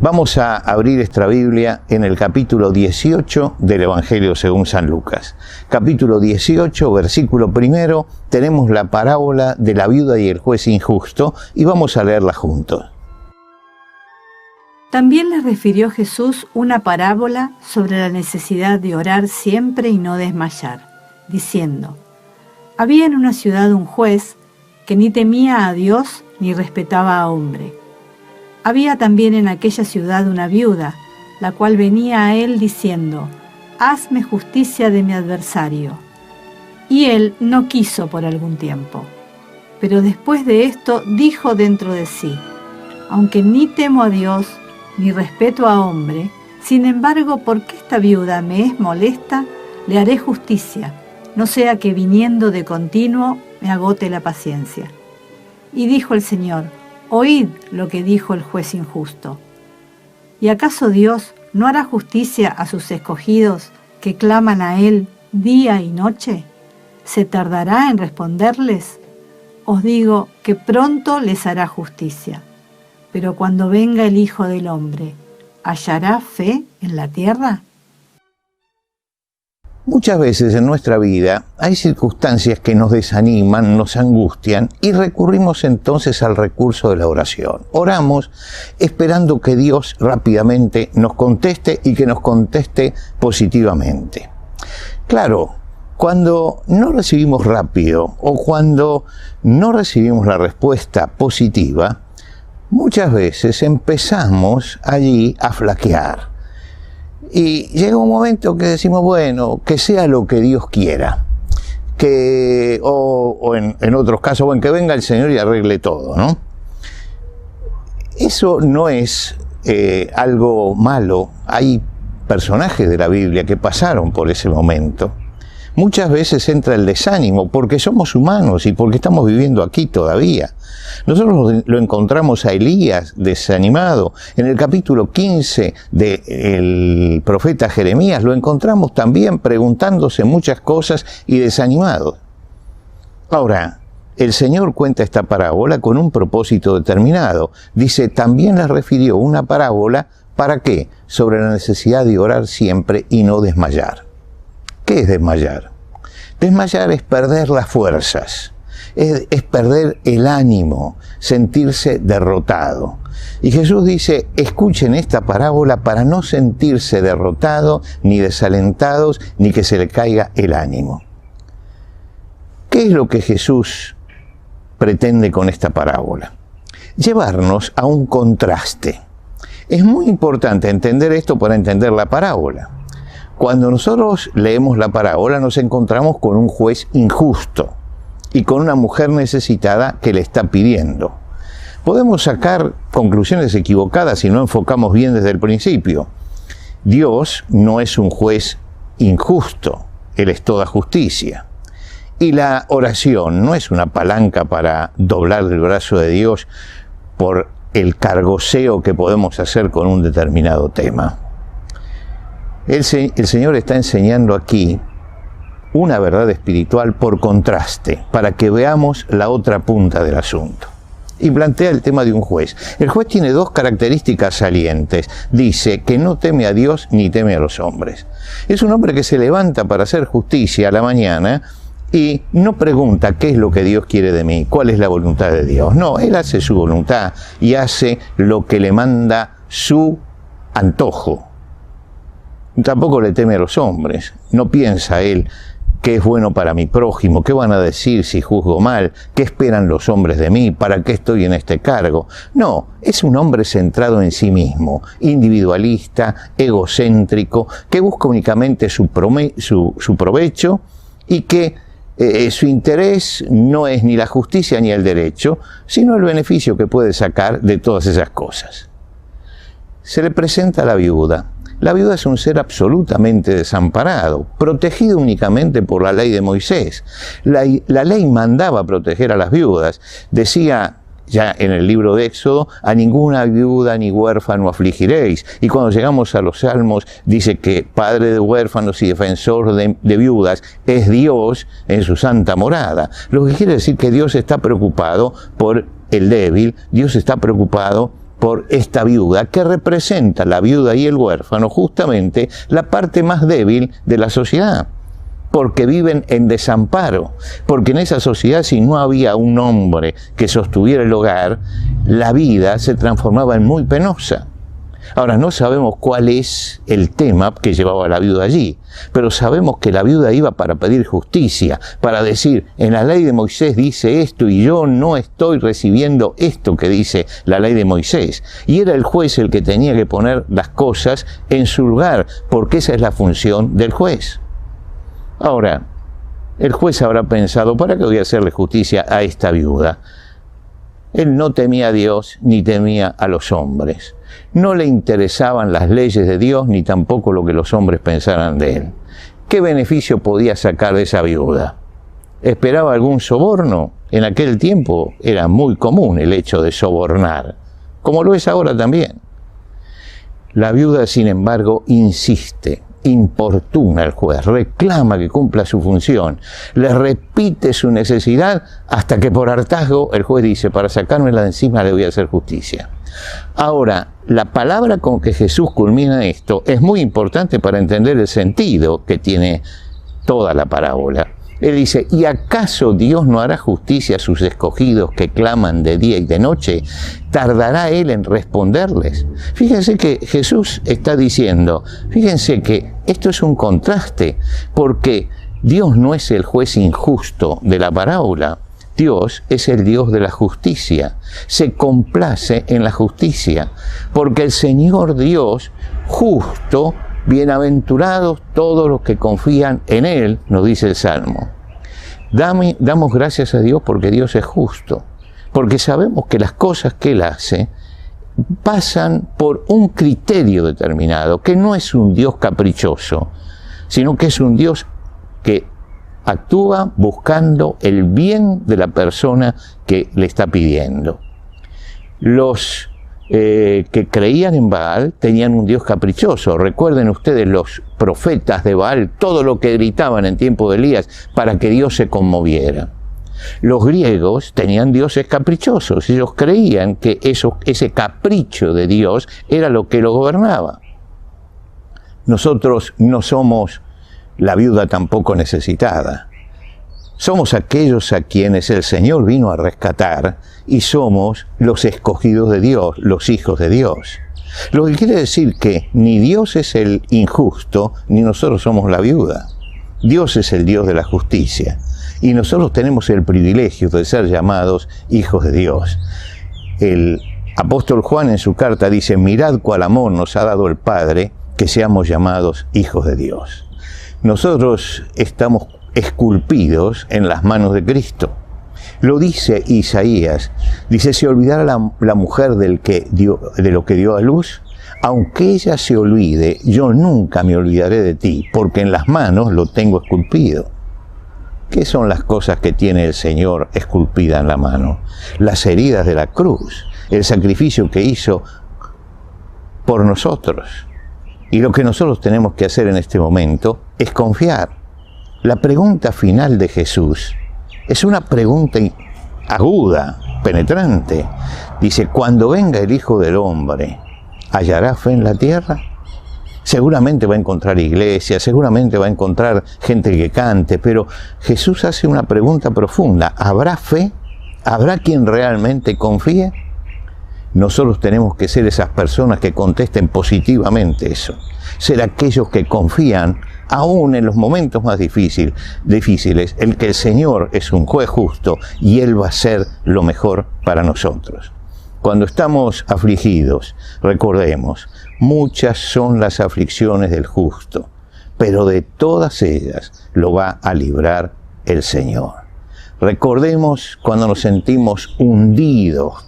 Vamos a abrir nuestra Biblia en el capítulo 18 del Evangelio según San Lucas. Capítulo 18, versículo primero, tenemos la parábola de la viuda y el juez injusto y vamos a leerla juntos. También les refirió Jesús una parábola sobre la necesidad de orar siempre y no desmayar, diciendo: había en una ciudad un juez que ni temía a Dios ni respetaba a hombre. Había también en aquella ciudad una viuda, la cual venía a él diciendo: hazme justicia de mi adversario. Y él no quiso por algún tiempo. Pero después de esto dijo dentro de sí: aunque ni temo a Dios ni respeto a hombre, sin embargo, porque esta viuda me es molesta, le haré justicia, no sea que viniendo de continuo me agote la paciencia. Y dijo el Señor: oíd lo que dijo el juez injusto. ¿Y acaso Dios no hará justicia a sus escogidos que claman a Él día y noche? ¿Se tardará en responderles? Os digo que pronto les hará justicia. Pero cuando venga el Hijo del Hombre, ¿hallará fe en la tierra? Muchas veces en nuestra vida hay circunstancias que nos desaniman, nos angustian y recurrimos entonces al recurso de la oración. Oramos esperando que Dios rápidamente nos conteste y que nos conteste positivamente. Claro, cuando no recibimos rápido o cuando no recibimos la respuesta positiva, muchas veces empezamos allí a flaquear. Y llega un momento que decimos, bueno, que sea lo que Dios quiera. O en otros casos, bueno, que venga el Señor y arregle todo, ¿no? Eso no es algo malo. Hay personajes de la Biblia que pasaron por ese momento. Muchas veces entra el desánimo porque somos humanos y porque estamos viviendo aquí todavía. Nosotros lo encontramos a Elías desanimado. En el capítulo 15 del profeta Jeremías lo encontramos también preguntándose muchas cosas y desanimado. Ahora, el Señor cuenta esta parábola con un propósito determinado. Dice, también les refirió una parábola, ¿para qué? Sobre la necesidad de orar siempre y no desmayar. ¿Qué es desmayar? Desmayar es perder las fuerzas, es perder el ánimo, sentirse derrotado. Y Jesús dice, escuchen esta parábola para no sentirse derrotados, ni desalentados, ni que se le caiga el ánimo. ¿Qué es lo que Jesús pretende con esta parábola? Llevarnos a un contraste. Es muy importante entender esto para entender la parábola. Cuando nosotros leemos la parábola nos encontramos con un juez injusto y con una mujer necesitada que le está pidiendo. Podemos sacar conclusiones equivocadas si no enfocamos bien desde el principio. Dios no es un juez injusto, Él es toda justicia. Y la oración no es una palanca para doblar el brazo de Dios por el cargoseo que podemos hacer con un determinado tema. El Señor está enseñando aquí una verdad espiritual por contraste, para que veamos la otra punta del asunto. Y plantea el tema de un juez. El juez tiene dos características salientes. Dice que no teme a Dios ni teme a los hombres. Es un hombre que se levanta para hacer justicia a la mañana y no pregunta qué es lo que Dios quiere de mí, cuál es la voluntad de Dios. No, él hace su voluntad y hace lo que le manda su antojo. Tampoco le teme a los hombres. No piensa él qué es bueno para mi prójimo, qué van a decir si juzgo mal, qué esperan los hombres de mí, para qué estoy en este cargo. No, es un hombre centrado en sí mismo, individualista, egocéntrico, que busca únicamente su provecho y que su interés no es ni la justicia ni el derecho, sino el beneficio que puede sacar de todas esas cosas. Se le presenta a la viuda. La viuda es un ser absolutamente desamparado, protegido únicamente por la ley de Moisés. La ley mandaba proteger a las viudas. Decía ya en el libro de Éxodo, a ninguna viuda ni huérfano afligiréis. Y cuando llegamos a los Salmos, dice que Padre de huérfanos y defensor de viudas es Dios en su santa morada. Lo que quiere decir que Dios está preocupado por el débil, Dios está preocupado por esta viuda, que representa la viuda y el huérfano, justamente la parte más débil de la sociedad, porque viven en desamparo, porque en esa sociedad, si no había un hombre que sostuviera el hogar, la vida se transformaba en muy penosa. Ahora, no sabemos cuál es el tema que llevaba a la viuda allí, pero sabemos que la viuda iba para pedir justicia, para decir, en la ley de Moisés dice esto y yo no estoy recibiendo esto que dice la ley de Moisés. Y era el juez el que tenía que poner las cosas en su lugar, porque esa es la función del juez. Ahora, el juez habrá pensado, ¿para qué voy a hacerle justicia a esta viuda? Él no temía a Dios ni temía a los hombres. No le interesaban las leyes de Dios ni tampoco lo que los hombres pensaran de él. ¿Qué beneficio podía sacar de esa viuda? ¿Esperaba algún soborno? En aquel tiempo era muy común el hecho de sobornar, como lo es ahora también. La viuda, sin embargo, insiste, importuna al juez, reclama que cumpla su función, le repite su necesidad hasta que por hartazgo el juez dice, para sacármela de encima le voy a hacer justicia. Ahora, la palabra con que Jesús culmina esto es muy importante para entender el sentido que tiene toda la parábola. Él dice, ¿y acaso Dios no hará justicia a sus escogidos que claman de día y de noche? ¿Tardará Él en responderles? Fíjense que Jesús está diciendo, fíjense que esto es un contraste, porque Dios no es el juez injusto de la parábola. Dios es el Dios de la justicia, se complace en la justicia, porque el Señor Dios justo, bienaventurados todos los que confían en Él, nos dice el Salmo. Damos gracias a Dios porque Dios es justo, porque sabemos que las cosas que Él hace pasan por un criterio determinado, que no es un Dios caprichoso, sino que es un Dios que actúa buscando el bien de la persona que le está pidiendo. Los que creían en Baal tenían un Dios caprichoso. Recuerden ustedes los profetas de Baal, todo lo que gritaban en tiempo de Elías para que Dios se conmoviera. Los griegos tenían dioses caprichosos. Ellos creían que ese capricho de Dios era lo que lo gobernaba. Nosotros no somos la viuda tampoco necesitada. Somos aquellos a quienes el Señor vino a rescatar y somos los escogidos de Dios, los hijos de Dios. Lo que quiere decir que ni Dios es el injusto, ni nosotros somos la viuda. Dios es el Dios de la justicia y nosotros tenemos el privilegio de ser llamados hijos de Dios. El apóstol Juan en su carta dice, mirad cuál amor nos ha dado el Padre, que seamos llamados hijos de Dios. Nosotros estamos esculpidos en las manos de Cristo. Lo dice Isaías, dice, ¿se olvidará la mujer de lo que dio a luz? Aunque ella se olvide, yo nunca me olvidaré de ti, porque en las manos lo tengo esculpido. ¿Qué son las cosas que tiene el Señor esculpida en la mano? Las heridas de la cruz, el sacrificio que hizo por nosotros. Y lo que nosotros tenemos que hacer en este momento es confiar. La pregunta final de Jesús es una pregunta aguda, penetrante. Dice, cuando venga el Hijo del Hombre, ¿hallará fe en la tierra? Seguramente va a encontrar iglesias, seguramente va a encontrar gente que cante, pero Jesús hace una pregunta profunda. ¿Habrá fe? ¿Habrá quien realmente confíe? Nosotros tenemos que ser esas personas que contesten positivamente eso. Ser aquellos que confían, aún en los momentos más difíciles, en que el Señor es un juez justo y Él va a hacer lo mejor para nosotros. Cuando estamos afligidos, recordemos, muchas son las aflicciones del justo, pero de todas ellas lo va a librar el Señor. Recordemos cuando nos sentimos hundidos,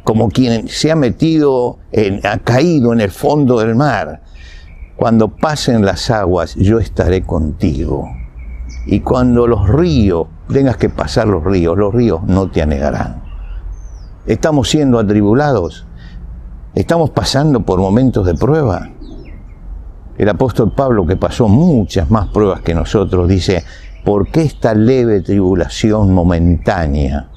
como quien se ha ha caído en el fondo del mar. Cuando pasen las aguas, yo estaré contigo. Y cuando los ríos, tengas que pasar los ríos no te anegarán. Estamos siendo atribulados, estamos pasando por momentos de prueba. El apóstol Pablo, que pasó muchas más pruebas que nosotros, dice, ¿por qué esta leve tribulación momentánea?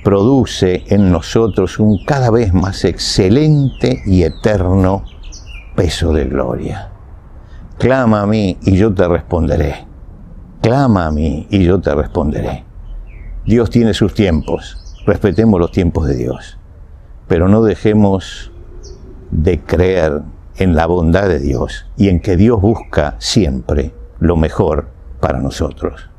produce en nosotros un cada vez más excelente y eterno peso de gloria. Clama a mí y yo te responderé. Clama a mí y yo te responderé. Dios tiene sus tiempos, respetemos los tiempos de Dios, pero no dejemos de creer en la bondad de Dios y en que Dios busca siempre lo mejor para nosotros.